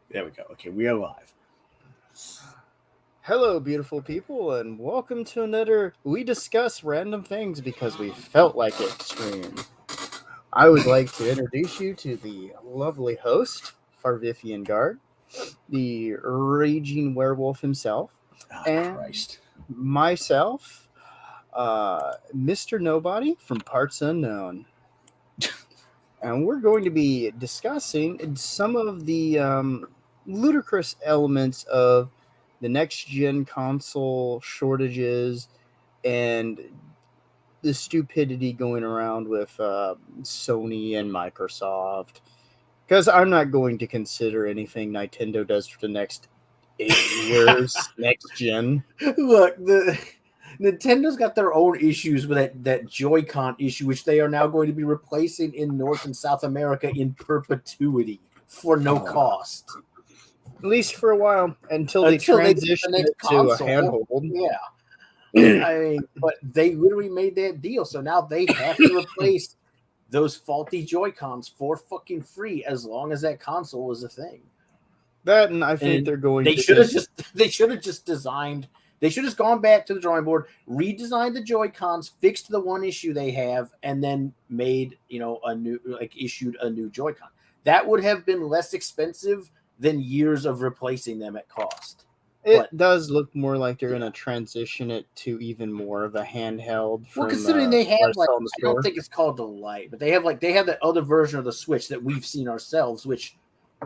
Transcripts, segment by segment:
There we go. Okay, we are live. Hello, beautiful people, and welcome to another We Discuss Random Things Because We Felt Like It stream. I would like to introduce you to the lovely host, Farvifian Guard, the raging werewolf himself, Oh, and Christ. myself, Mr. Nobody from Parts Unknown. And we're going to be discussing some of the ludicrous elements of the next gen console shortages and the stupidity going around with Sony and Microsoft. Because I'm not going to consider anything Nintendo does for the next 8 years next gen. Look, the Nintendo's got their own issues with that Joy-Con issue, which they are now going to be replacing in North and South America in perpetuity for no cost. At least for a while, until they transition the it to a handhold. Yeah. I mean, but they literally made that deal, so now they have to replace those faulty Joy-Cons for fucking free as long as that console is a thing. That, and I think they're going They to should have just gone back to the drawing board, redesigned the Joy-Cons, fixed the one issue they have, and then made, issued a new Joy-Con. That would have been less expensive than years of replacing them at cost. It does look more like they're going to transition it to even more of a handheld. Well, considering they have I don't think it's called the Lite, but they have that other version of the Switch that we've seen ourselves, which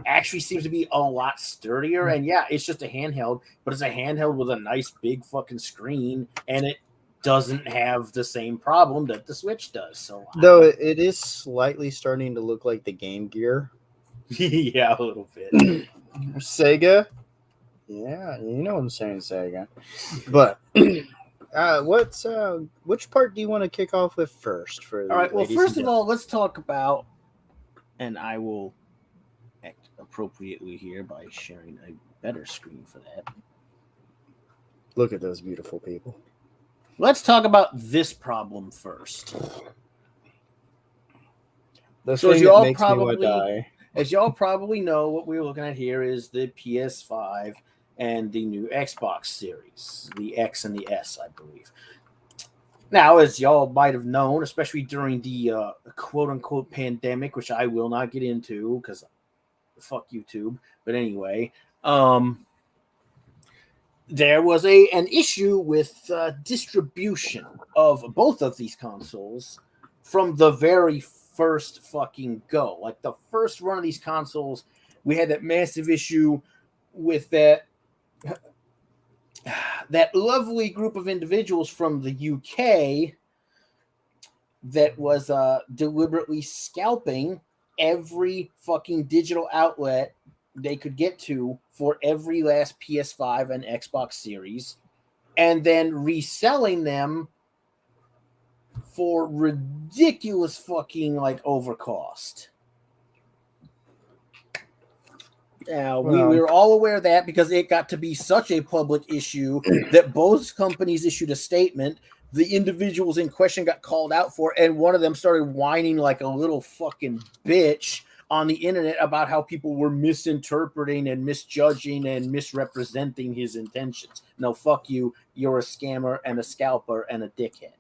actually seems to be a lot sturdier. And yeah, it's just a handheld, but it's a handheld with a nice big fucking screen, and it doesn't have the same problem that the Switch does. So though it is slightly starting to look like the Game Gear. Yeah, a little bit. Sega. Yeah, you know what I'm saying, Sega. But which part do you want to kick off with first? All right. Well, first of all, let's talk about, and I will act appropriately here by sharing a better screen for that. Look at those beautiful people. Let's talk about this problem first. So as y'all probably know, what we're looking at here is the PS5 and the new Xbox series, the X and the S, I believe. Now, as y'all might have known, especially during the quote-unquote pandemic, which I will not get into because fuck YouTube, but anyway, there was an issue with distribution of both of these consoles from the very first fucking go. Like the first run of these consoles, we had that massive issue with that lovely group of individuals from the UK that was deliberately scalping every fucking digital outlet they could get to for every last PS5 and Xbox series, and then reselling them for ridiculous fucking overcost. Now, we were all aware of that because it got to be such a public issue that both companies issued a statement. The individuals in question got called out for, and one of them started whining like a little fucking bitch on the internet about how people were misinterpreting and misjudging and misrepresenting his intentions. No, fuck you. You're a scammer and a scalper and a dickhead.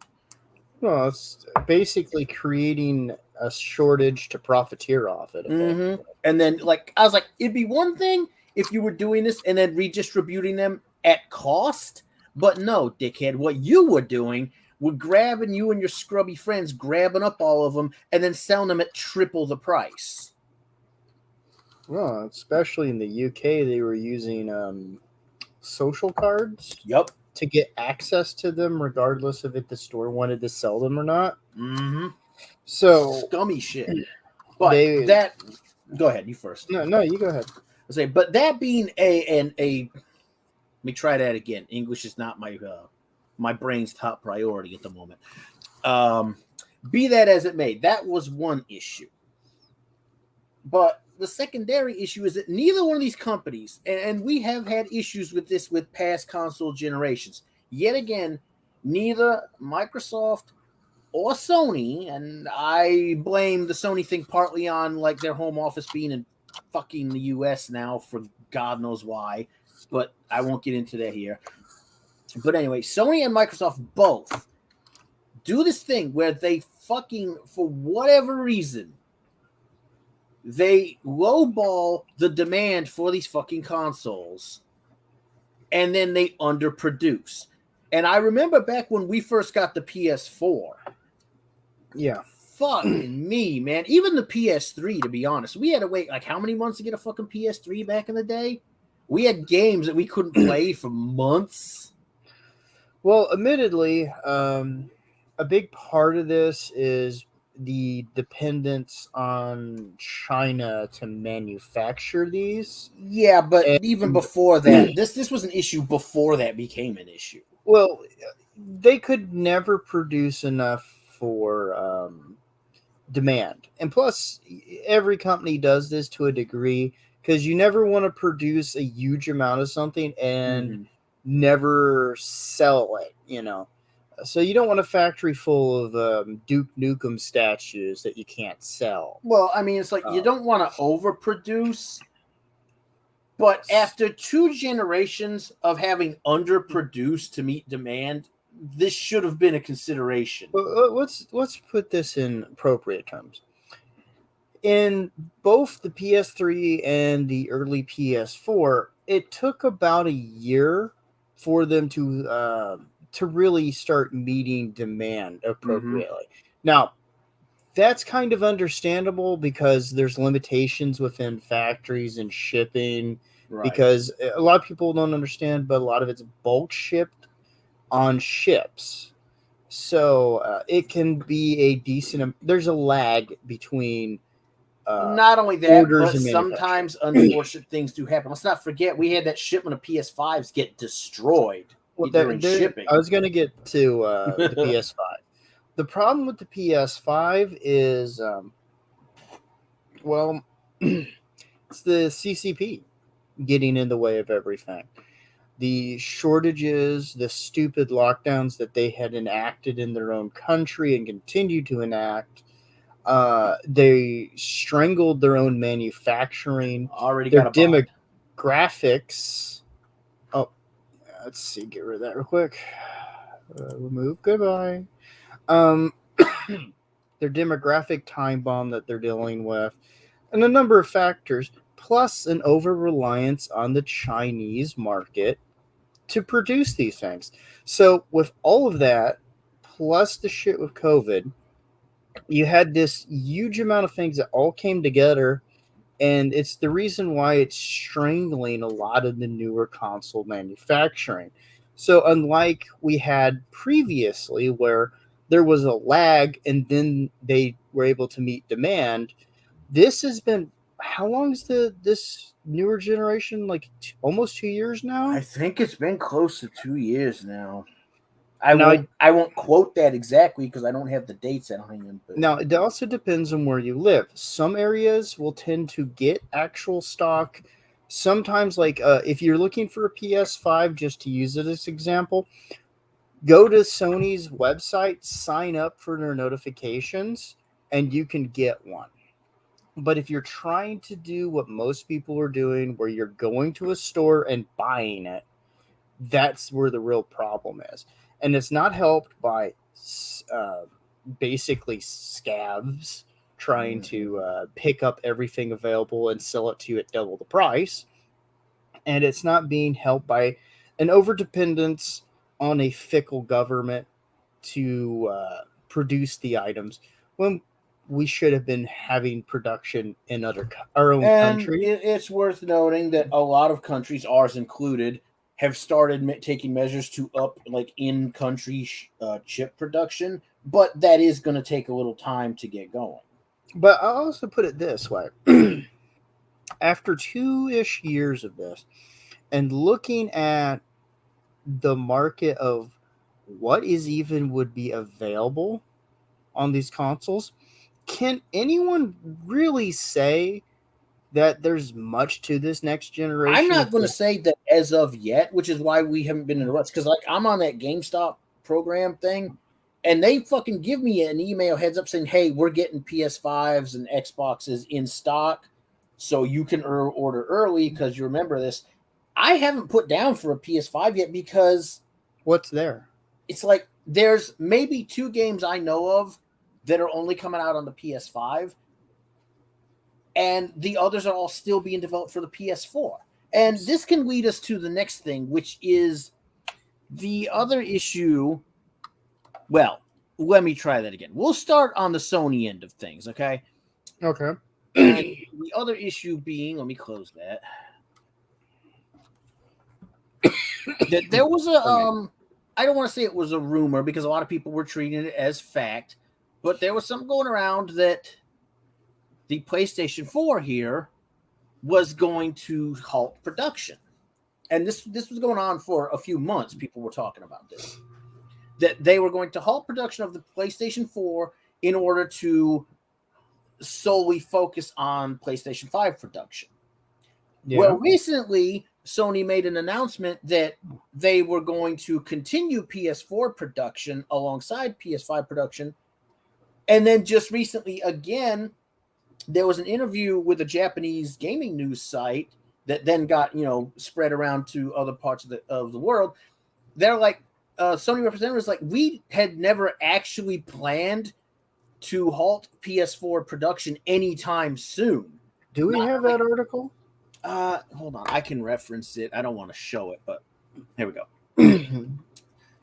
Well, it's basically creating a shortage to profiteer off it. Mm-hmm. And then, I was like, it'd be one thing if you were doing this and then redistributing them at cost. But no, dickhead, what you were doing was grabbing you and your scrubby friends, grabbing up all of them, and then selling them at triple the price. Well, especially in the UK, they were using social cards. Yep. To get access to them, regardless of if the store wanted to sell them or not. Mm-hmm. So scummy shit. But go ahead, you first. No, you go ahead. I say, but that being a let me try that again. English is not my brain's top priority at the moment. Be that as it may, that was one issue. But the secondary issue is that neither one of these companies, and we have had issues with this with past console generations, yet again, neither Microsoft or Sony, and I blame the Sony thing partly on their home office being in fucking the US now for God knows why, but I won't get into that here. But anyway, Sony and Microsoft both do this thing where they fucking, for whatever reason, they lowball the demand for these fucking consoles and then they underproduce. And I remember back when we first got the PS4. Yeah. Fucking me, man. Even the PS3, to be honest. We had to wait like how many months to get a fucking PS3 back in the day? We had games that we couldn't play for months. Well, admittedly, a big part of this is the dependence on China to manufacture these. Yeah, but And, even before that, this was an issue before that became an issue. well, they could never produce enough for demand. And plus, every company does this to a degree because you never want to produce a huge amount of something and never sell it, you know. So you don't want a factory full of Duke Nukem statues that you can't sell. Well, I mean, it's like you don't want to overproduce, but after 2 generations of having underproduced to meet demand, this should have been a consideration. Let's put this in appropriate terms. In both the PS3 and the early PS4, it took about a year for them to really start meeting demand appropriately. Now, that's kind of understandable because there's limitations within factories and shipping. Right. Because a lot of people don't understand, but a lot of it's bulk shipped on ships. So it can be a decent. There's a lag between. Not only that, but sometimes unfortunate things do happen. Let's not forget we had that shipment of PS5s get destroyed during shipping. I was going to get to the PS5. The problem with the PS5 is, well, it's the CCP getting in the way of everything. The shortages, the stupid lockdowns that they had enacted in their own country and continue to enact. They strangled their own manufacturing. Their demographics. Oh, let's see. Get rid of that real quick. Remove. Goodbye. Their demographic time bomb that they're dealing with, and a number of factors, plus an over-reliance on the Chinese market to produce these things. So with all of that, plus the shit with COVID, you had this huge amount of things that all came together, and it's the reason why it's strangling a lot of the newer console manufacturing. So unlike we had previously where there was a lag and then they were able to meet demand, this has been, how long is this newer generation? Like almost 2 years now? I think it's been close to 2 years now. I won't quote that exactly because I don't have the dates at hand. But. Now, it also depends on where you live. Some areas will tend to get actual stock. Sometimes, like if you're looking for a PS5, just to use it as an example, go to Sony's website, sign up for their notifications, and you can get one. But if you're trying to do what most people are doing, where you're going to a store and buying it, that's where the real problem is. And it's not helped by basically scabs trying to pick up everything available and sell it to you at double the price. And it's not being helped by an overdependence on a fickle government to produce the items when we should have been having production in our own country. It's worth noting that a lot of countries, ours included, have started taking measures to up like in-country chip production, but that is going to take a little time to get going. But I'll also put it this way. After 2-ish years of this, and looking at the market of what is even would be available on these consoles, can anyone really say that there's much to this next generation? I'm not going to say that as of yet, which is why we haven't been in a rush. Because like I'm on that GameStop program thing, and they fucking give me an email heads up saying, "Hey, we're getting PS5s and Xboxes in stock." so you can order early because you remember this. I haven't put down for a PS5 yet because What's there? it's like there's maybe 2 games I know of that are only coming out on the PS5, and the others are all still being developed for the PS4. And this can lead us to the next thing, which is the other issue. Well, let me try that again. We'll start on the Sony end of things, okay? Okay. And the other issue being, let me close that. That there was a I don't want to say it was a rumor because a lot of people were treating it as fact, but there was something going around that the PlayStation 4 here was going to halt production. And this was going on for a few months. People were talking about this. That they were going to halt production of the PlayStation 4 in order to solely focus on PlayStation 5 production. Yeah. Well, recently, Sony made an announcement that they were going to continue PS4 production alongside PS5 production. And then just recently, again, there was an interview with a Japanese gaming news site that then got, spread around to other parts of the world. They're like, Sony representatives like, we had never actually planned to halt PS4 production anytime soon. Do we have that article? Hold on. I can reference it. I don't want to show it, but here we go.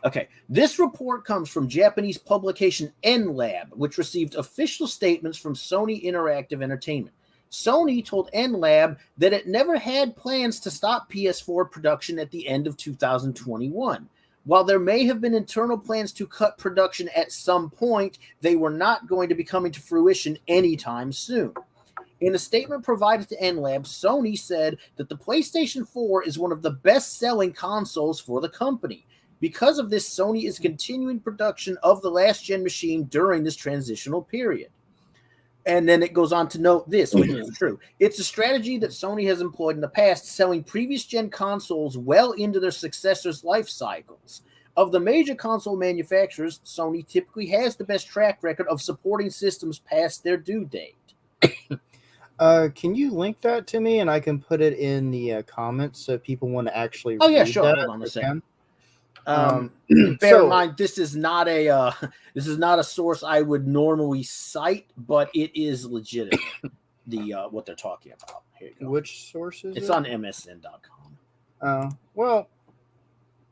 Okay. This report comes from Japanese publication NLab, which received official statements from Sony Interactive Entertainment. Sony told NLab that it never had plans to stop PS4 production at the end of 2021. While there may have been internal plans to cut production at some point, they were not going to be coming to fruition anytime soon. In a statement provided to NLab, Sony said that the PlayStation 4 is one of the best-selling consoles for the company. Because of this, Sony is continuing production of the last-gen machine during this transitional period. And then it goes on to note this, which is true. It's a strategy that Sony has employed in the past, selling previous-gen consoles well into their successors' life cycles. Of the major console manufacturers, Sony typically has the best track record of supporting systems past their due date. Can you link that to me, and I can put it in the comments so people want to actually read that? Oh, yeah, sure. Hold on a second. Bear in mind, this is not a source I would normally cite, but it is legitimate. What they're talking about. Here you go. Which source is it? It's on MSN.com. Well,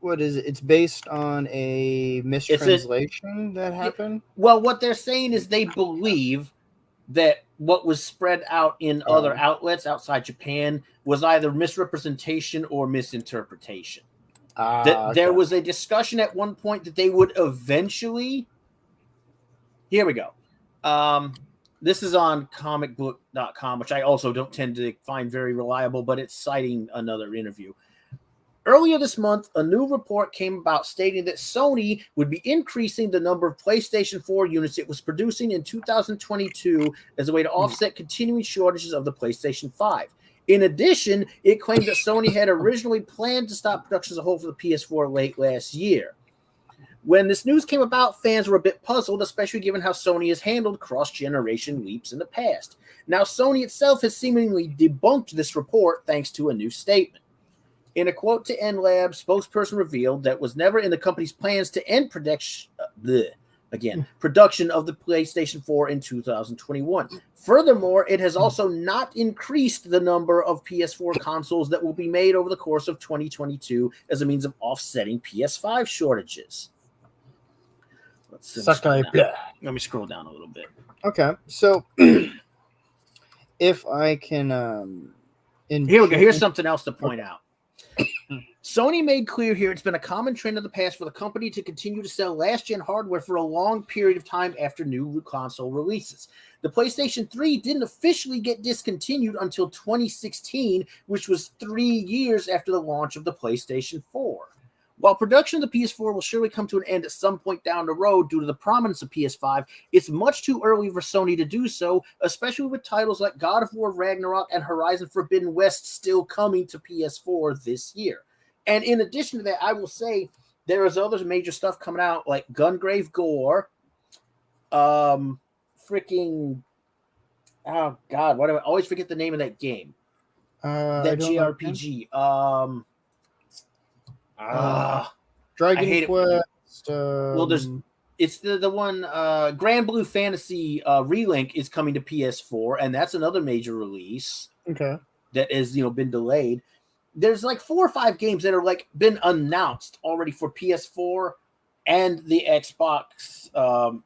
what is it? It's based on a mistranslation that happened. Well, what they're saying is they believe that what was spread out in other outlets outside Japan was either misrepresentation or misinterpretation. There was a discussion at one point that they would eventually. Here we go. This is on comicbook.com, which I also don't tend to find very reliable, but it's citing another interview. Earlier this month, a new report came about stating that Sony would be increasing the number of PlayStation 4 units it was producing in 2022 as a way to offset continuing shortages of the PlayStation 5. In addition, it claimed that Sony had originally planned to stop production as a whole for the PS4 late last year. When this news came about, fans were a bit puzzled, especially given how Sony has handled cross-generation leaps in the past. Now, Sony itself has seemingly debunked this report thanks to a new statement. In a quote to NLab, spokesperson revealed that it was never in the company's plans to end production of the PlayStation 4 in 2021. Furthermore, it has also not increased the number of PS4 consoles that will be made over the course of 2022 as a means of offsetting PS5 shortages. Let me scroll down a little bit. Okay, so if I can... Here we go. Here's something else to point out. Sony made clear here it's been a common trend in the past for the company to continue to sell last-gen hardware for a long period of time after new console releases. The PlayStation 3 didn't officially get discontinued until 2016, which was 3 years after the launch of the PlayStation 4. While production of the PS4 will surely come to an end at some point down the road due to the prominence of PS5, it's much too early for Sony to do so, especially with titles like God of War Ragnarok and Horizon Forbidden West still coming to PS4 this year. And in addition to that, I will say there is other major stuff coming out like Gungrave Gore, Oh God, why do I always forget the name of that game? I That don't know. JRPG. I Dragon hate it. Quest. Well, it's the one Grand Blue Fantasy Relink is coming to PS4, and that's another major release Okay. that has been delayed. There's like 4 or 5 games that are like been announced already for PS4 and the Xbox One.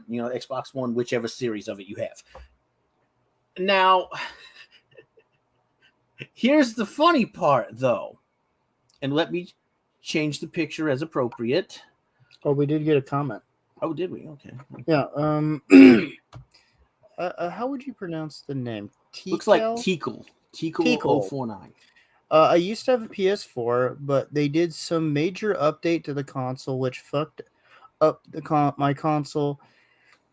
Xbox One, whichever series of it you have. Now, here's the funny part, though, and let me change the picture as appropriate. Oh, we did get a comment. Oh, did we? Okay. Yeah. How would you pronounce the name? Looks like Tikal? Tikal 049. I used to have a PS4, but they did some major update to the console, which fucked up my console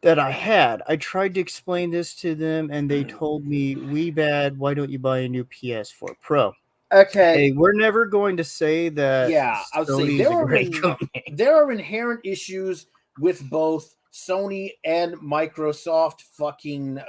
that I had. I tried to explain this to them, and they told me, "We bad. Why don't you buy a new PS4 Pro?" Okay. Hey, we're never going to say that. Yeah, I would say Sony's a great company. There are inherent issues with both Sony and Microsoft fucking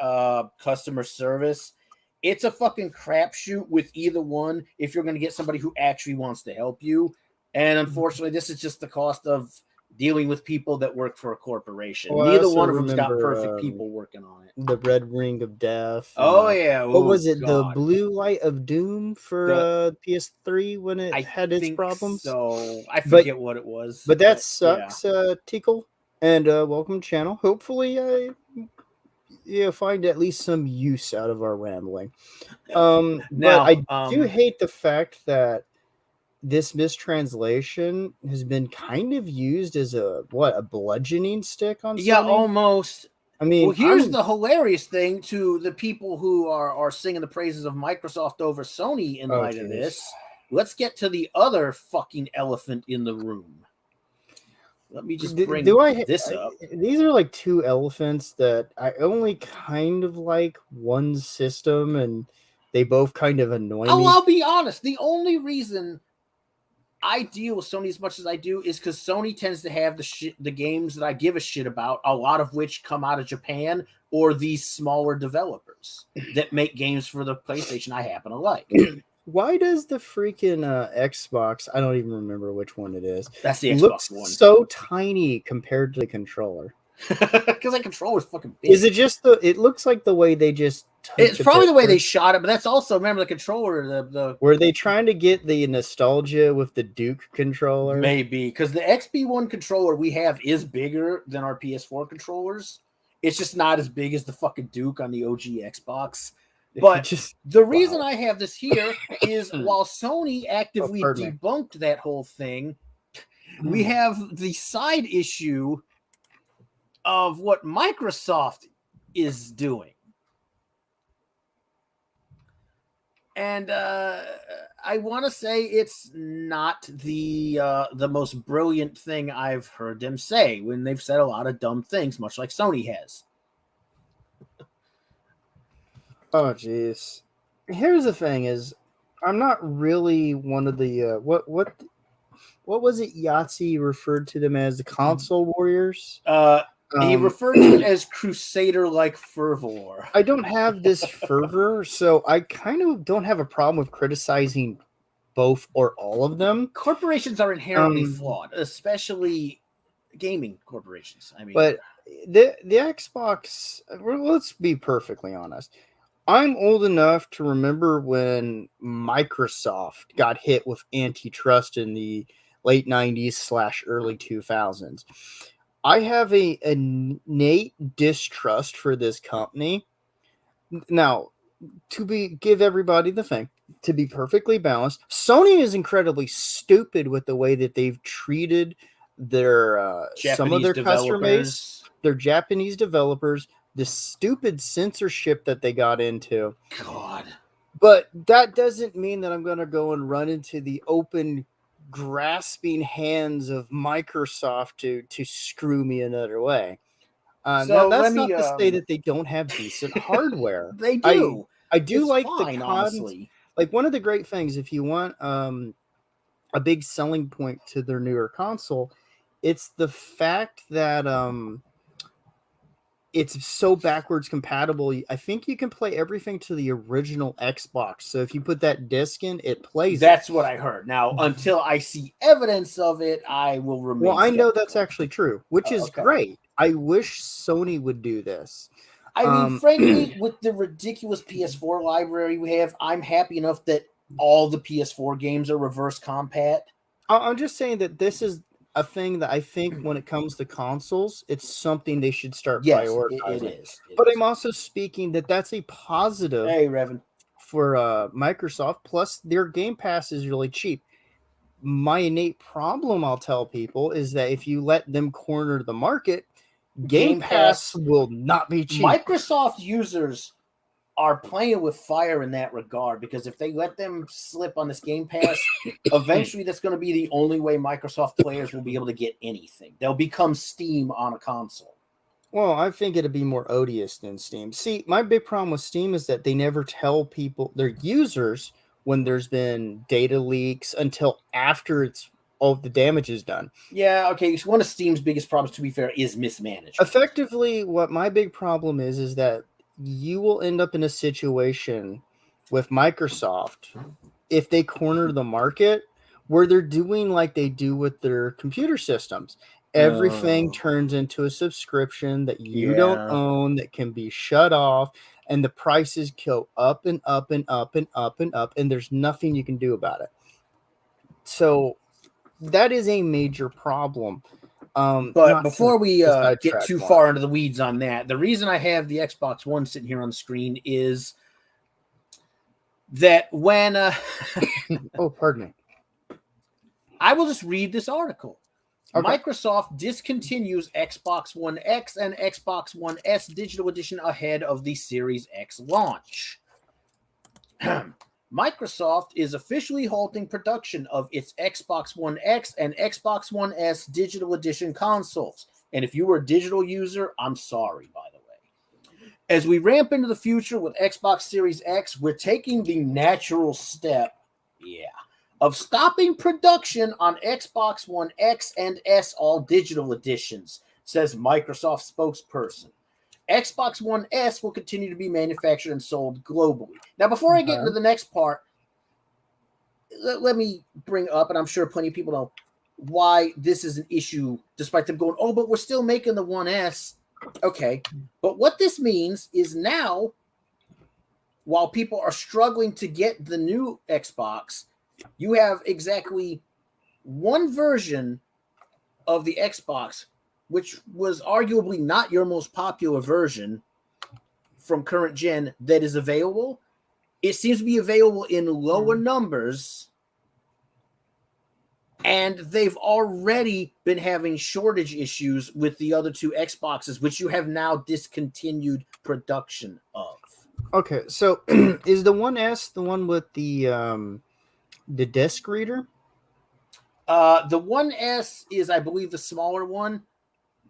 customer service. It's a fucking crapshoot with either one if you're going to get somebody who actually wants to help you. And unfortunately, this is just the cost of dealing with people that work for a corporation. Well, Neither one of them's got perfect people working on it. The Red Ring of Death. Oh, yeah. What was it? God. The Blue Light of Doom for PS3 when it had its problems? So I forget what it was. But that sucks, Tickle. And welcome to the channel. Hopefully find at least some use out of our rambling. Now, but I do hate the fact that this mistranslation has been kind of used as a bludgeoning stick on Sony? Yeah, almost. I mean, well, here's the hilarious thing to the people who are singing the praises of Microsoft over Sony in light of this. Let's get to the other fucking elephant in the room. Let me just bring this up. These are like 2 elephants that I only kind of like one system, and they both kind of annoy me. I'll be honest. The only reason I deal with Sony as much as I do is because Sony tends to have the games that I give a shit about, a lot of which come out of Japan or these smaller developers that make games for the PlayStation I happen to like. Why does the freaking Xbox, I don't even remember which one it is, that's the Xbox looks One, so tiny compared to the controller? Because that controller is fucking big. Is it just it looks like the way they just it's probably the way they shot it, but that's also, remember, the controller, were they trying to get the nostalgia with the Duke controller? Maybe, because the XB1 controller we have is bigger than our PS4 controllers. It's just not as big as the fucking Duke on the OG Xbox. But the reason I have this here is while Sony actively debunked that whole thing, we have the side issue of what Microsoft is doing. And I want to say it's not the most brilliant thing I've heard them say when they've said a lot of dumb things, much like Sony has. Oh, jeez. Here's the thing: is I'm not really one of the what was it? Yahtzee referred to them as the console warriors. He referred to it as Crusader-like fervor. I don't have this fervor, so I kind of don't have a problem with criticizing both or all of them. Corporations are inherently flawed, especially gaming corporations. I mean, but the Xbox. Let's be perfectly honest. I'm old enough to remember when Microsoft got hit with antitrust in the late 90s / early 2000s. I have an innate distrust for this company. Now, give everybody the thing, to be perfectly balanced, Sony is incredibly stupid with the way that they've treated their some of their customer base, their Japanese developers, the stupid censorship that they got into. God. But that doesn't mean that I'm going to go and run into the open grasping hands of Microsoft to screw me another way. So that's not to say that they don't have decent hardware. They do. I do like fine, the honestly. Like, one of the great things, if you want a big selling point to their newer console, it's the fact that it's so backwards compatible. I think you can play everything to the original Xbox. So if you put that disc in, it plays. That's what I heard. Now, until I see evidence of it, I will remain. Well, I know skeptical. that's actually true, which is Okay. great. I wish Sony would do this. I mean, frankly, with the ridiculous PS4 library we have, I'm happy enough that all the PS4 games are reverse compat. I'm just saying that this is a thing that I think when it comes to consoles, it's something they should start prioritizing. It is. But I'm also speaking that that's a positive Hey, Revan. for Microsoft. Plus, their Game Pass is really cheap. My innate problem, I'll tell people, is that if you let them corner the market, Game Pass will not be cheap. Microsoft users are playing with fire in that regard, because if they let them slip on this Game Pass, eventually that's going to be the only way Microsoft players will be able to get anything. They'll become Steam on a console. Well, I think it'd be more odious than Steam. See, my big problem with Steam is that they never tell people, their users, when there's been data leaks until after it's all the damage is done. Yeah, okay. So one of Steam's biggest problems, to be fair, is mismanagement. Effectively, what my big problem is that you will end up in a situation with Microsoft, if they corner the market, where they're doing like they do with their computer systems. Everything turns into a subscription that you don't own, that can be shut off, and the prices go up and up and up and up and up, and there's nothing you can do about it. So that is a major problem. But before we get too far into the weeds on that, the reason I have the Xbox One sitting here on the screen is that when oh, pardon me, I will just read this article. Okay. Microsoft discontinues Xbox One X and Xbox One S digital edition ahead of the Series X launch. Microsoft is officially halting production of its Xbox One X and Xbox One S digital edition consoles. And if you were a digital user, I'm sorry, by the way. As we ramp into the future with Xbox Series X, we're taking the natural step, of stopping production on Xbox One X and S all digital editions, says Microsoft spokesperson. Xbox One S will continue to be manufactured and sold globally. Now, before I get into the next part, let me bring up, and I'm sure plenty of people know, why this is an issue, despite them going, oh, but we're still making the One S. Okay, but what this means is now, while people are struggling to get the new Xbox, you have exactly one version of the Xbox, which was arguably not your most popular version from current gen, that is available. It seems to be available in lower numbers, and they've already been having shortage issues with the other two Xboxes, which you have now discontinued production of. Okay, so is the One S the one with the disc reader? The One S is, I believe, the smaller one.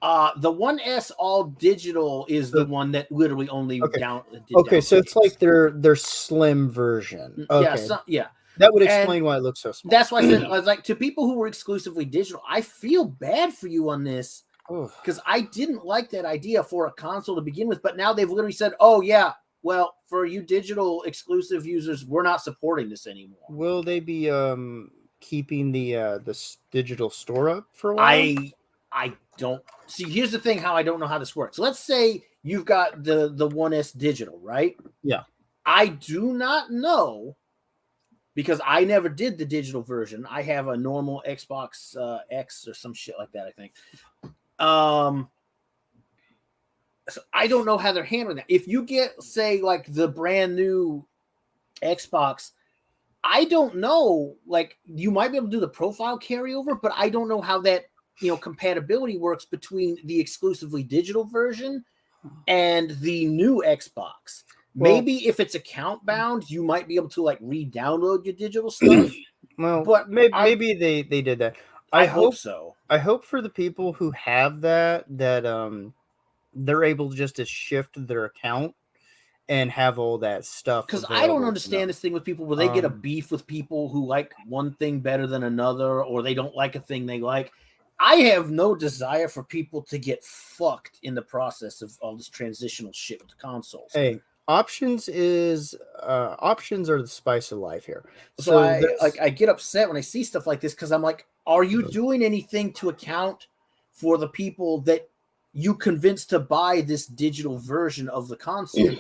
The One S all digital is the one that literally only down. Okay, so it's like their slim version. Okay, yeah. That would explain why it looks so small. That's why I said, I was like, to people who were exclusively digital, I feel bad for you on this, because I didn't like that idea for a console to begin with. But now they've literally said, oh yeah, well, for you digital exclusive users, we're not supporting this anymore. Will they be keeping the digital store up for a while? I don't see. Here's the thing: how I don't know how this works. Let's say you've got the One S digital, right? Yeah. I do not know, because I never did the digital version. I have a normal Xbox X or some shit like that, I think. So I don't know how they're handling that. If you get, say, like the brand new Xbox, I don't know. Like, you might be able to do the profile carryover, but I don't know how that, compatibility works between the exclusively digital version and the new Xbox. Well, maybe if it's account bound, you might be able to like re-download your digital stuff. Well, but maybe they did that. I hope so. I hope for the people who have that they're able just to shift their account and have all that stuff. Because I don't understand this thing with people where they get a beef with people who like one thing better than another, or they don't like a thing they like. I have no desire for people to get fucked in the process of all this transitional shit with the consoles. Hey, options are the spice of life here. So I get upset when I see stuff like this because I'm like, are you doing anything to account for the people that you convinced to buy this digital version of the console?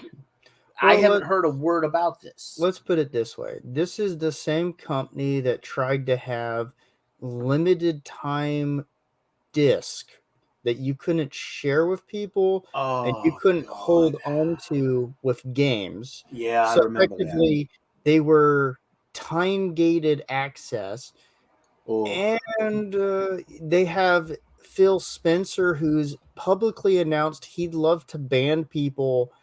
I haven't heard a word about this. Let's put it this way. This is the same company that tried to have limited time disc that you couldn't share with people and you couldn't hold on to with games. Yeah, so I remember effectively, they were time-gated access. And they have Phil Spencer, who's publicly announced he'd love to ban people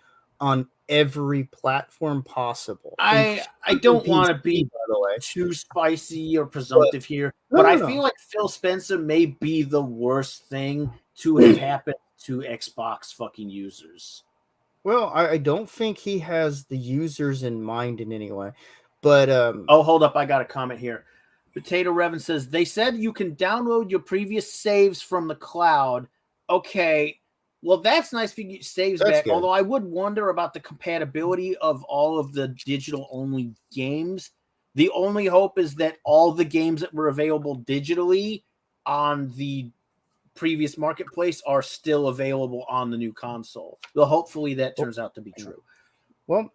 on every platform possible. I don't want to be, by the way, too spicy or presumptive here, but I feel like Phil Spencer may be the worst thing to have happened to Xbox fucking users. Well, I don't think he has the users in mind in any way. But hold up, I got a comment here. Potato Revan says they said you can download your previous saves from the cloud. Okay. Well, that's nice for you saves back. Good. Although I would wonder about the compatibility of all of the digital-only games. The only hope is that all the games that were available digitally on the previous marketplace are still available on the new console. Well, hopefully that turns out to be true. Well,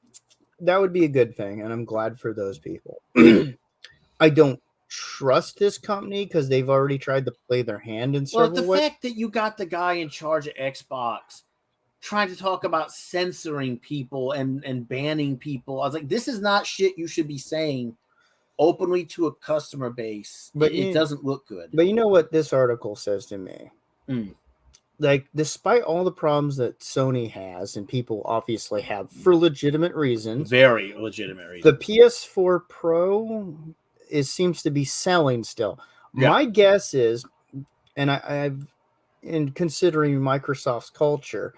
that would be a good thing, and I'm glad for those people. I don't trust this company because they've already tried to play their hand in several ways. Fact that you got the guy in charge of Xbox trying to talk about censoring people and banning people, I was like, this is not shit you should be saying openly to a customer base. But it doesn't look good. But you know what this article says to me? Like, despite all the problems that Sony has, and people obviously have for legitimate reasons, very legitimate reasons, the PS4 Pro seems to be selling still. Yeah. My guess is, and I've in considering Microsoft's culture,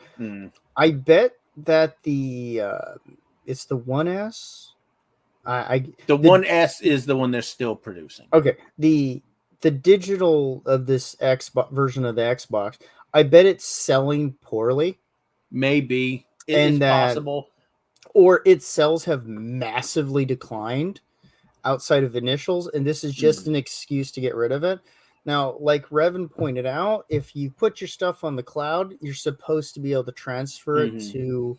I bet that it's the 1S. The 1S is the one they're still producing. Okay, the digital of this Xbox version of the Xbox, I bet it's selling poorly. Maybe it's possible, or its sales have massively declined outside of initials, and this is just an excuse to get rid of it. Now, like Revan pointed out, if you put your stuff on the cloud, you're supposed to be able to transfer it to,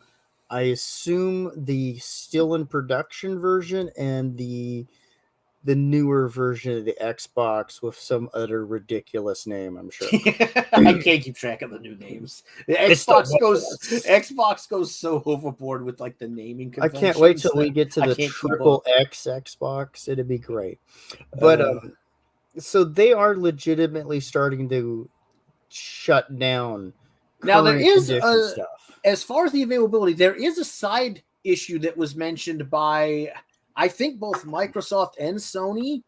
I assume, the still in production version and the newer version of the Xbox with some other ridiculous name, I'm sure. I can't keep track of the new names. The Xbox goes so overboard with like the naming conventions. I can't wait till we get to the triple X Xbox. It'd be great. But so they are legitimately starting to shut down. Now there is stuff. As far as the availability, there is a side issue that was mentioned by, I think, both Microsoft and Sony.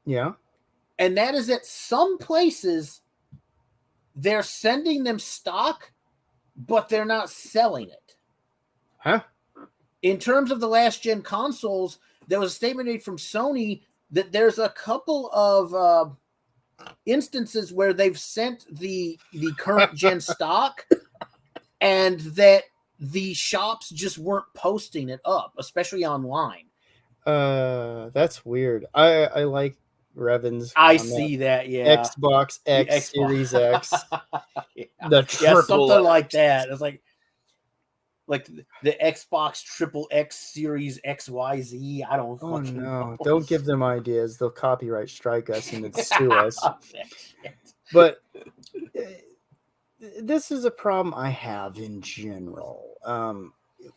Yeah. And that is that some places they're sending them stock, but they're not selling it. Huh? In terms of the last gen consoles, there was a statement made from Sony that there's a couple of instances where they've sent the current gen stock and that the shops just weren't posting it up, especially online. That's weird. I like Revan's. I see that, yeah. Xbox X, Series X, the triple something X. Like that. It's like the Xbox triple X Series XYZ. I don't fucking know. Don't give them ideas. They'll copyright strike us and then sue us. But this is a problem I have in general.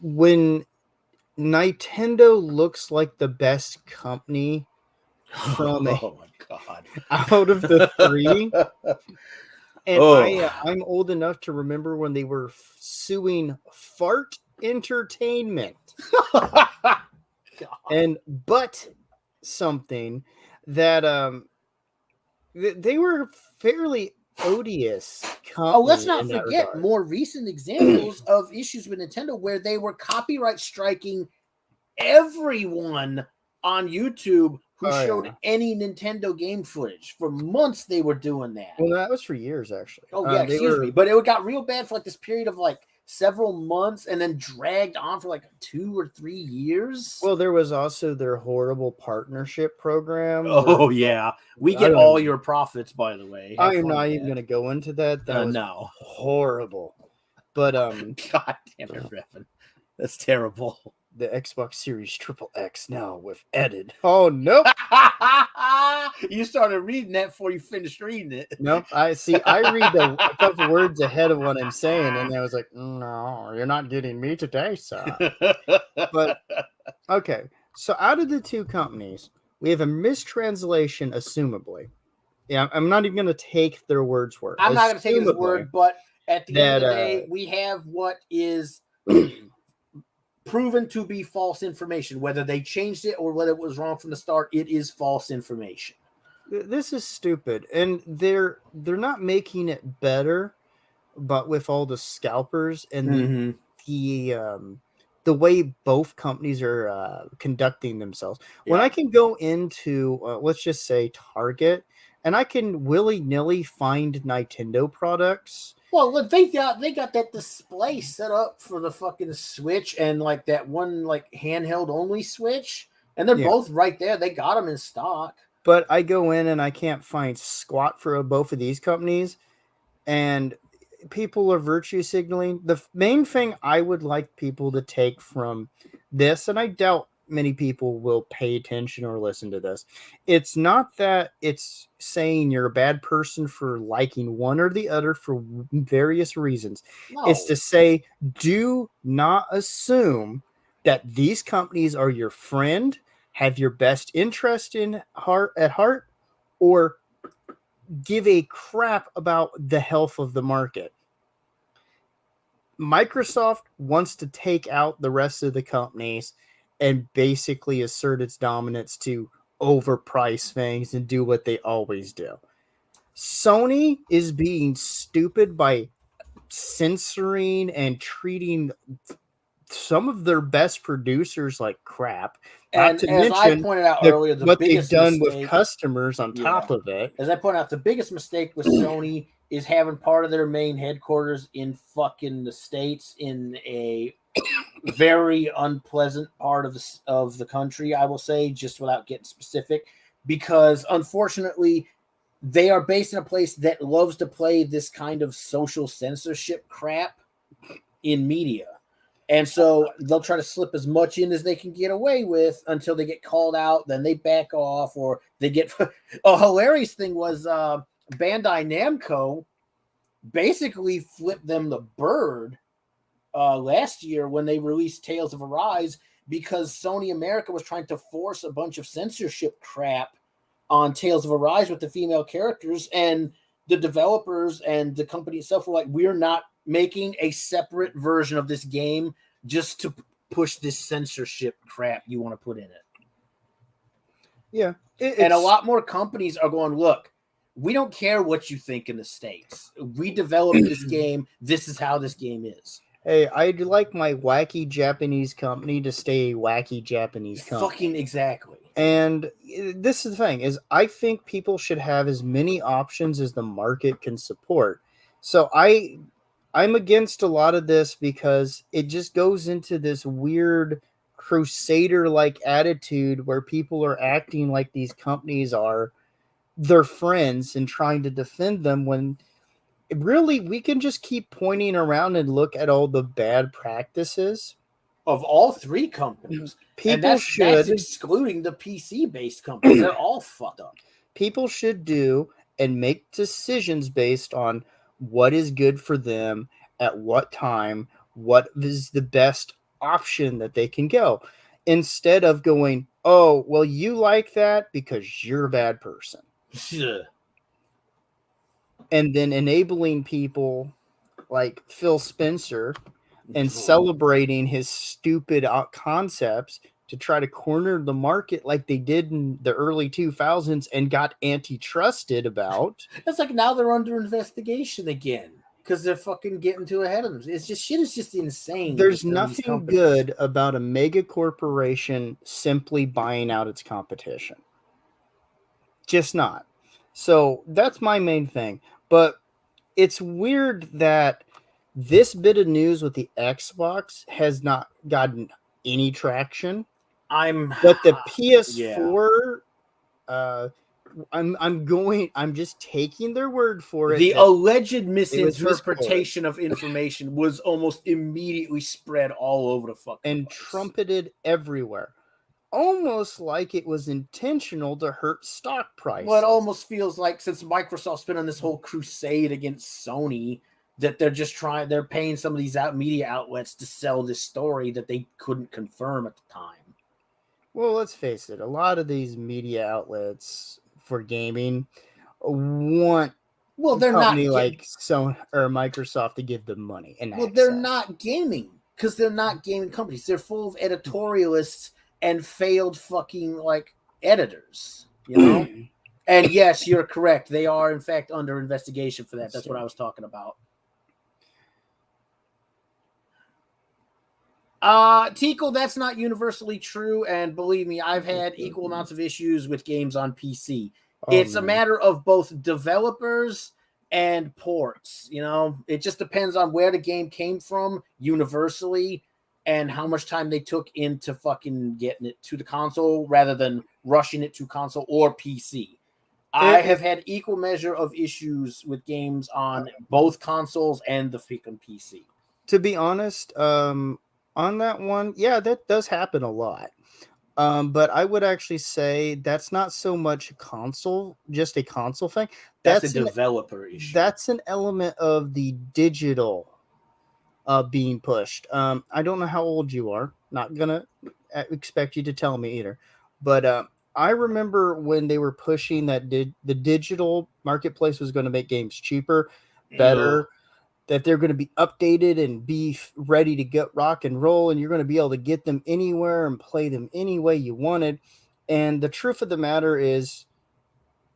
When Nintendo looks like the best company from my God. out of the three. And I'm old enough to remember when they were suing Fart Entertainment. And but something that they were fairly odious company. Let's not forget more recent examples of issues with Nintendo where they were copyright striking everyone on YouTube who showed any Nintendo game footage. For months they were doing that. Well, that was for years, actually. Oh, yeah, excuse me. But it got real bad for like this period of like several months and then dragged on for like 2 or 3 years. Well, there was also their horrible partnership program. Oh, yeah. We get all your profits, by the way. I am not even going to go into that. That was horrible. But God damn it, Revan. That's terrible. The Xbox Series XXX now with edit. Oh, nope. You started reading that before you finished reading it. Nope. I read a couple words ahead of what I'm saying, and I was like, no, you're not getting me today, sir. But, okay. So out of the two companies, we have a mistranslation, assumably. Yeah, I'm not even going to take their words for it. I'm not going to take his word, but at the end of the day, we have what is proven to be false information. Whether they changed it or whether it was wrong from the start, it is false information. This is stupid, and they're not making it better, but with all the scalpers and the way both companies are conducting themselves. Yeah. When I can go into let's just say Target, and I can willy-nilly find Nintendo products. Well, look, they got that display set up for the fucking Switch and like that one like handheld only Switch, and they're both right there. They got them in stock. But I go in and I can't find squat for both of these companies, and people are virtue signaling. The main thing I would like people to take from this, and I doubt many people will pay attention or listen to this, it's not that it's saying you're a bad person for liking one or the other for various reasons. No. It's to say, do not assume that these companies are your friend, have your best interest at heart, or give a crap about the health of the market. Microsoft wants to take out the rest of the companies and basically assert its dominance to overprice things and do what they always do. Sony is being stupid by censoring and treating some of their best producers like crap. And as mention, I pointed out earlier, what they've done with customers on top of it. As I pointed out, the biggest mistake with Sony is having part of their main headquarters in fucking the States in a very unpleasant part of the country, I will say, just without getting specific, because unfortunately they are based in a place that loves to play this kind of social censorship crap in media. And so they'll try to slip as much in as they can get away with until they get called out. Then they back off, or they get a hilarious thing was Bandai Namco basically flipped them the bird last year when they released Tales of Arise, because Sony America was trying to force a bunch of censorship crap on Tales of Arise with the female characters, and the developers and the company itself were like, we're not making a separate version of this game just to push this censorship crap you want to put in it. Yeah. And a lot more companies are going, look, we don't care what you think in the States. We developed this game. This is how this game is. Hey, I'd like my wacky Japanese company to stay a wacky Japanese company. Fucking exactly. And this is the thing, is I think people should have as many options as the market can support. So I'm against a lot of this because it just goes into this weird crusader-like attitude where people are acting like these companies are their friends and trying to defend them, when really we can just keep pointing around and look at all the bad practices of all three companies. That's excluding the PC-based companies. They're all fucked up. People should do and make decisions based on what is good for them at what time, what is the best option that they can go, instead of going, oh, well, you like that because you're a bad person. And then enabling people like Phil Spencer and celebrating his stupid concepts to try to corner the market like they did in the early 2000s and got antitrusted about. It's like now they're under investigation again because they're fucking getting too ahead of them. It's just shit is just insane. There's nothing good about a mega corporation simply buying out its competition. just not. So that's my main thing. But it's weird that this bit of news with the Xbox has not gotten any traction, but the Yeah. PS4, I'm just taking their word for it The that alleged it was misquoted misinterpretation of information was almost immediately spread all over the fucking and place. trumpeted everywhere, almost like it was intentional to hurt stock Well, it prices. almost feels like since Microsoft's been on this whole crusade against Sony, that they're paying some of these media outlets to sell this story that they couldn't confirm at the time. Well, let's face it, a lot of these media outlets for gaming want Well, a they're company not like Sony or Microsoft to give them money and well, they're access. not gaming because they're not gaming companies. They're full of editorialists and failed fucking like editors, you know? And yes, you're correct. They are in fact under investigation for that. That's what I was talking about. Tico, that's not universally true, and believe me, I've had equal amounts of issues with games on PC. Oh, It's a man. matter of both developers and ports. You know, it just depends on where the game came from universally and how much time they took into fucking getting it to the console rather than rushing it to console or PC. I have had equal measure of issues with games on both consoles and the freaking PC. To be honest, on that one, yeah, that does happen a lot. But I would actually say that's not so much just a console thing. That's a That's an developer issue. that's an element of the digital being pushed. I don't know how old you are. Not gonna expect you to tell me either. But I remember when they were pushing that the digital marketplace was going to make games cheaper, better, that they're going to be updated and be ready to get rock and roll, and you're going to be able to get them anywhere and play them any way you wanted. And the truth of the matter is,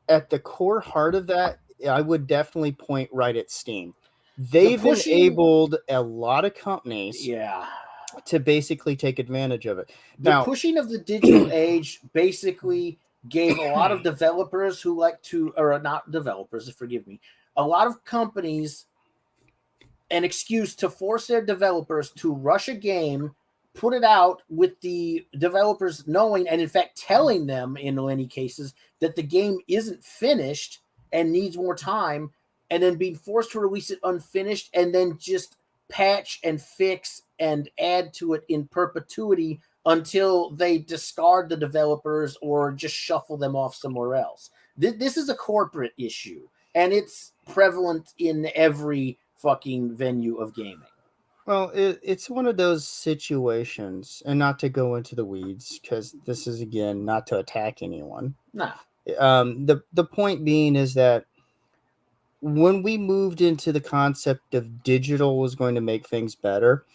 at the core heart of that, I would definitely point right at Steam. They've enabled a lot of companies to basically take advantage of it. The Now, pushing of the digital age basically gave a lot of developers who like to, or not developers, forgive me, a lot of companies an excuse to force their developers to rush a game, put it out with the developers knowing and in fact telling them in many cases that the game isn't finished and needs more time, and then being forced to release it unfinished and then just patch and fix and add to it in perpetuity until they discard the developers or just shuffle them off somewhere else. This is a corporate issue, and it's prevalent in every fucking venue of gaming. well, it's one of those situations, and not to go into the weeds, because this is, again, not to attack anyone. Nah. The point being is that when we moved into the concept of digital was going to make things better,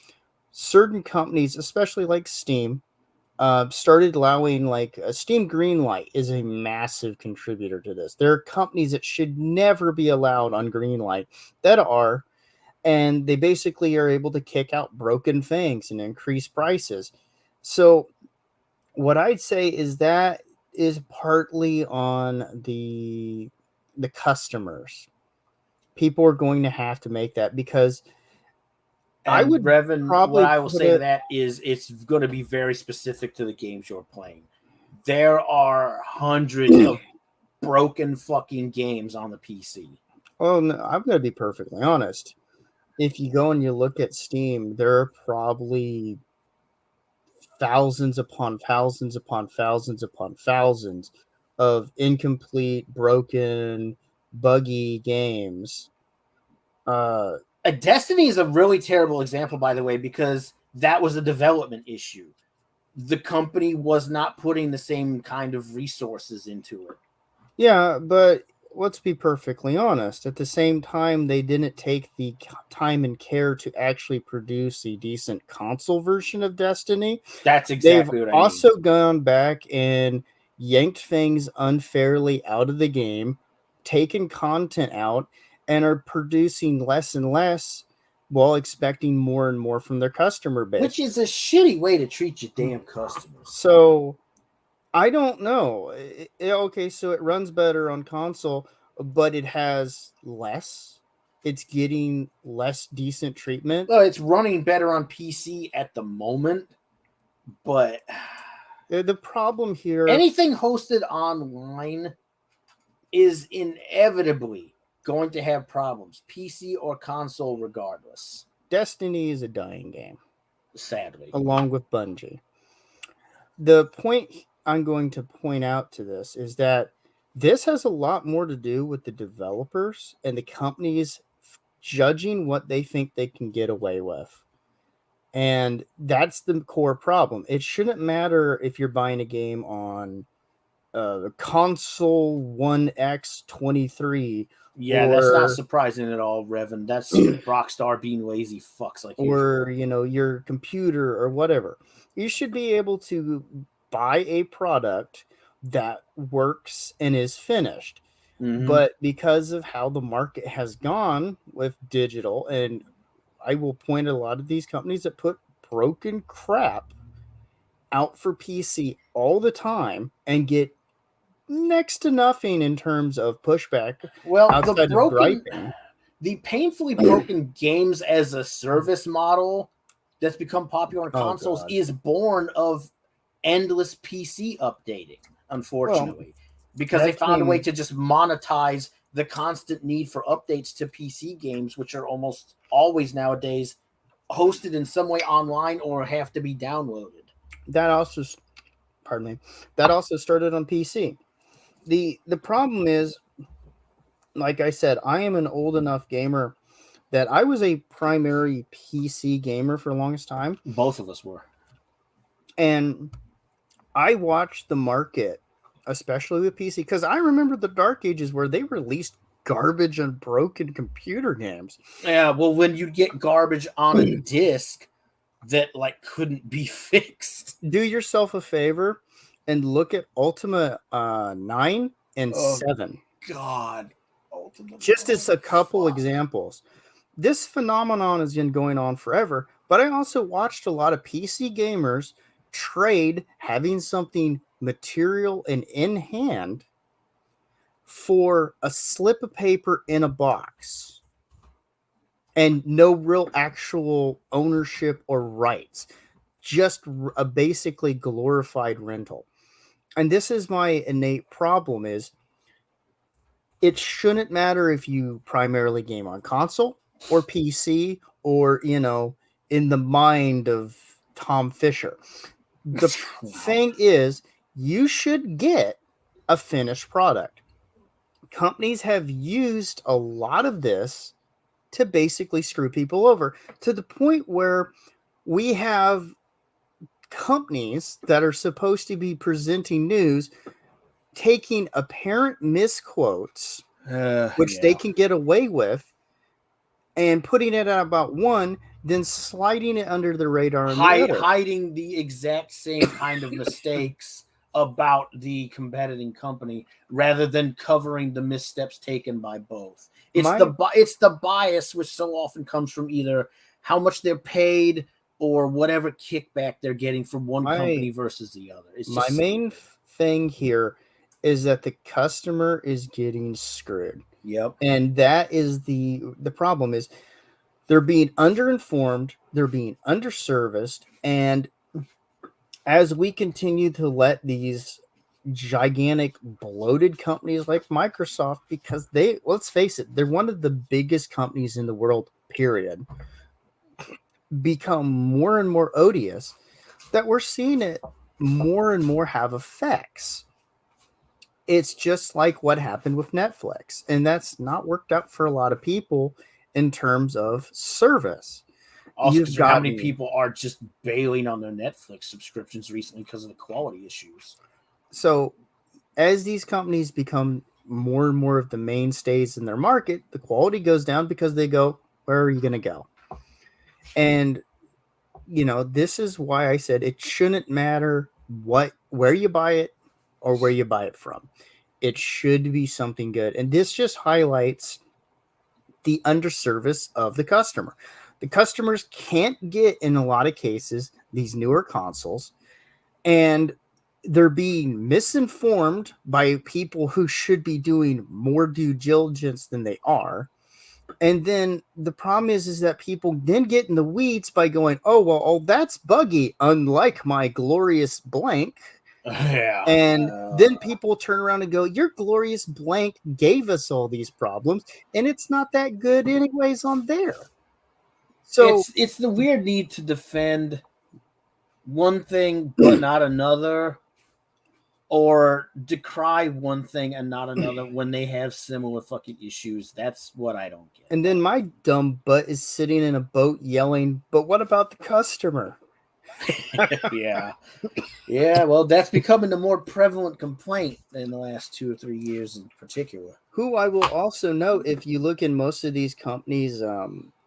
certain companies, especially like Steam, started allowing, like, a Steam Greenlight is a massive contributor to this. There are companies that should never be allowed on Greenlight that are, and they basically are able to kick out broken things and increase prices. So what I'd say is that is partly on the customers. People are going to have to make that, because And I would Revan, probably what I will put say to it. that is it's going to be very specific to the games you're playing. There are hundreds of broken fucking games on the PC. Well, no, I'm going to be perfectly honest. If you go and you look at Steam, there are probably thousands upon thousands upon thousands upon thousands of incomplete, broken, buggy games. Destiny is a really terrible example, by the way, because that was a development issue. The company was not putting the same kind of resources into it. Yeah, but let's be perfectly honest. At the same time, they didn't take the time and care to actually produce a decent console version of Destiny. That's exactly what I mean. They've also gone back and yanked things unfairly out of the game, taken content out, and are producing less and less while expecting more and more from their customer base. Which is a shitty way to treat your damn customers. So I don't know. Okay, so it runs better on console, but it has less. It's getting less decent treatment. Well, it's running better on PC at the moment, but The problem here, anything hosted online is inevitably going to have problems, PC or console, regardless. Destiny is a dying game, Sadly, along with Bungie. The point I'm going to point out to this is that this has a lot more to do with the developers and the companies judging what they think they can get away with. And that's the core problem. It shouldn't matter if you're buying a game on console 1X23 yeah, that's not or surprising at all, Revan. That's Rockstar being lazy fucks like usual. your computer or whatever. You should be able to buy a product that works and is finished. Mm-hmm. But because of how the market has gone with digital, and I will point at a lot of these companies that put broken crap out for PC all the time and get next to nothing in terms of pushback Well, outside of griping. the painfully broken games as a service model that's become popular on consoles God. is born of endless PC updating, unfortunately, because they found a way to just monetize the constant need for updates to PC games, which are almost always nowadays hosted in some way online or have to be downloaded. That also, pardon me, that also started on PC. The problem is, like I said, I am an old enough gamer that I was a primary PC gamer for the longest time. Both of us were. And I watched the market, especially with PC, because I remember the dark ages where they released garbage and broken computer games. Yeah, well, when you get garbage on a disc that like couldn't be fixed. Do yourself a favor and look at Ultima 9 and 7. God. Ultima Just as a couple examples. This phenomenon has been going on forever, but I also watched a lot of PC gamers trade having something material and in hand for a slip of paper in a box and no real actual ownership or rights, just a basically glorified rental. And this is my innate problem: is it shouldn't matter if you primarily game on console or PC or, in the mind of Tom Fisher. The thing is, you should get a finished product. Companies have used a lot of this to basically screw people over, to the point where we have companies that are supposed to be presenting news taking apparent misquotes, which they can get away with, and putting it at about one, then sliding it under the radar on the other. Hiding the exact same kind of mistakes about the competing company rather than covering the missteps taken by both. It's the bias which so often comes from either how much they're paid or whatever kickback they're getting from one company versus the other. It's my main thing here is that the customer is getting screwed. Yep. And that is the problem. Is they're being underinformed, they're being underserviced, and as we continue to let these gigantic bloated companies like Microsoft, because let's face it, they're one of the biggest companies in the world, period, become more and more odious, that we're seeing it more and more have effects. It's just like what happened with Netflix, and that's not worked out for a lot of people in terms of service. Also, how many people are just bailing on their Netflix subscriptions recently because of the quality issues. So as these companies become more and more of the mainstays in their market, the quality goes down because they go, where are you going to go? And, this is why I said it shouldn't matter where you buy it or where you buy it from. It should be something good. And this just highlights the underservice of the customer. The customers can't get, in a lot of cases, these newer consoles. And they're being misinformed by people who should be doing more due diligence than they are. And then the problem is that people then get in the weeds by going, oh, that's buggy, unlike my glorious blank. Yeah. And then people turn around and go, your glorious blank gave us all these problems, and it's not that good anyways on there. So it's the weird need to defend one thing but not another, or decry one thing and not another when they have similar fucking issues. That's what I don't get. And then my dumb butt is sitting in a boat yelling, but what about the customer? Yeah. Well, that's becoming a more prevalent complaint in the last 2 or 3 years in particular. Who I will also note, if you look in most of these companies'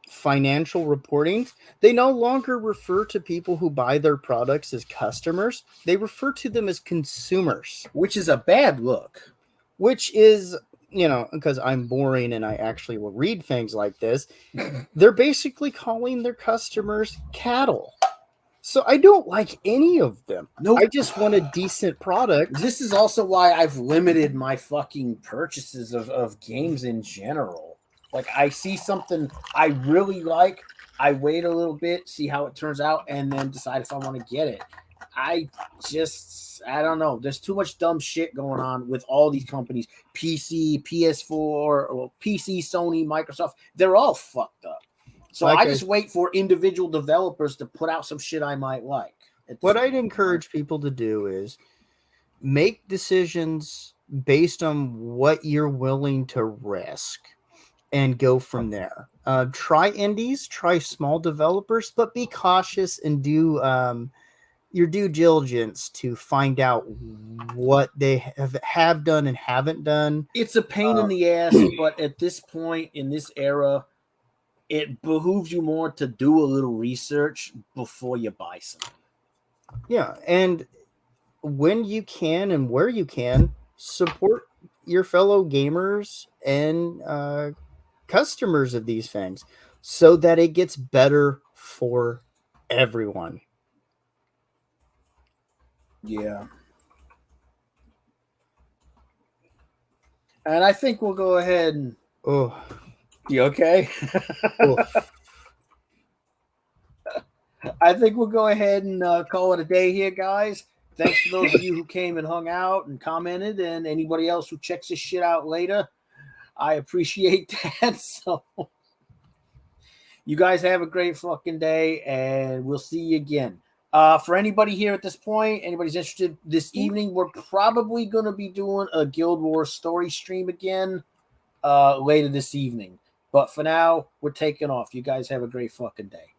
financial reporting, they no longer refer to people who buy their products as customers. They refer to them as consumers, which is a bad look. Which is, because I'm boring and I actually will read things like this, they're basically calling their customers cattle. So I don't like any of them. Nope. I just want a decent product. This is also why I've limited my fucking purchases of games in general. Like, I see something I really like, I wait a little bit, see how it turns out, and then decide if I want to get it. I don't know. There's too much dumb shit going on with all these companies. PC, PS4, or PC, Sony, Microsoft. They're all fucked up. So I just wait for individual developers to put out some shit I might like. What I'd encourage people to do is make decisions based on what you're willing to risk and go from there. Try indies, try small developers, but be cautious and do your due diligence to find out what they have done and haven't done. It's a pain in the ass, but at this point in this era, it behooves you more to do a little research before you buy something. Yeah, and when you can and where you can, support your fellow gamers and customers of these things so that it gets better for everyone. Yeah. And I think we'll go ahead and... Oh. You okay? I think we'll go ahead and call it a day here, guys. Thanks to those of you who came and hung out and commented, and anybody else who checks this shit out later. I appreciate that. So you guys have a great fucking day, and we'll see you again. For anybody here at this point, anybody's interested this evening, we're probably going to be doing a Guild Wars story stream again later this evening. But for now, we're taking off. You guys have a great fucking day.